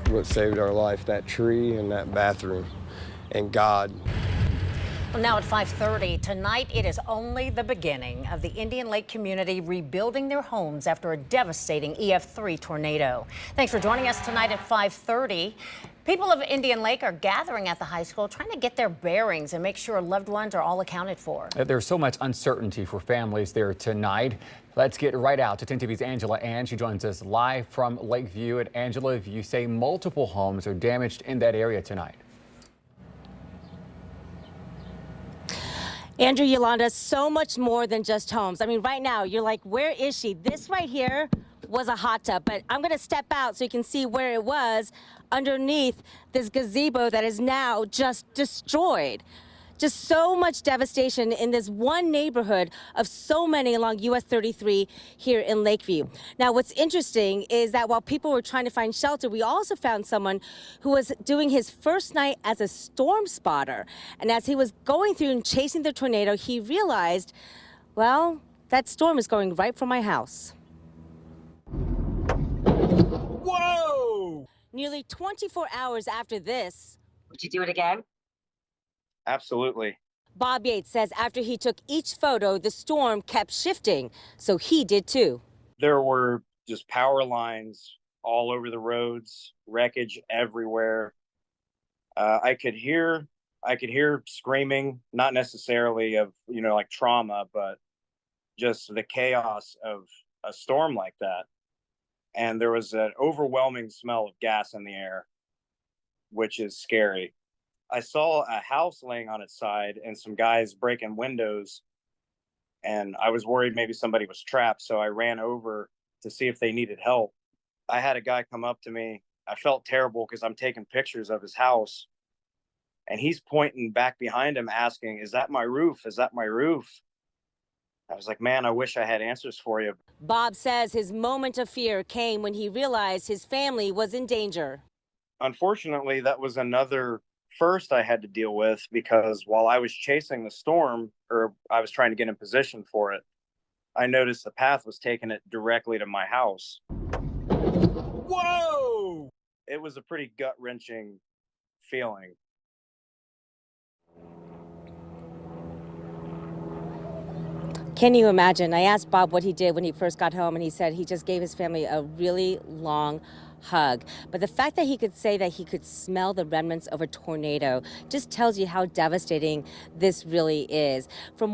what saved our life, that tree and that bathroom, and God. Well, now at 5:30 tonight, it is only the beginning of the Indian Lake community rebuilding their homes after a devastating EF3 tornado. Thanks for joining us tonight at 5:30. People of Indian Lake are gathering at the high school trying to get their bearings and make sure loved ones are all accounted for. There's so much uncertainty for families there tonight. Let's get right out to 10 TV's Angela Ann. She joins us live from Lakeview. And Angela, you say multiple homes are damaged in that area tonight. Andrew, Yolanda, so much more than just homes. I mean, right now, you're like, where is she? This right here was a hot tub, but I'm going to step out so you can see where it was underneath this gazebo that is now just destroyed. Just so much devastation in this one neighborhood of so many along US 33 here in Lakeview. Now, what's interesting is that while people were trying to find shelter, we also found someone who was doing his first night as a storm spotter. And as he was going through and chasing the tornado, he realized, well, that storm is going right for my house. Whoa! Nearly 24 hours after this. Would you do it again? Absolutely. Bobb Yates says after he took each photo, the storm kept shifting, so he did too. There were just power lines all over the roads, wreckage everywhere. I could hear screaming, not necessarily of, like trauma, but just the chaos of a storm like that. And there was an overwhelming smell of gas in the air, which is scary. I saw a house laying on its side and some guys breaking windows, and I was worried maybe somebody was trapped, so I ran over to see if they needed help. I had a guy come up to me. I felt terrible because I'm taking pictures of his house, and he's pointing back behind him asking, "Is that my roof? Is that my roof?" I was like, man, I wish I had answers for you. Bob says his moment of fear came when he realized his family was in danger. Unfortunately, that was another first I had to deal with, because while I was chasing the storm, or I was trying to get in position for it, I noticed the path was taking it directly to my house. Whoa! It was a pretty gut-wrenching feeling. Can you imagine? I asked Bob what he did when he first got home, and he said he just gave his family a really long hug. But the fact that he could say that he could smell the remnants of a tornado just tells you how devastating this really is. From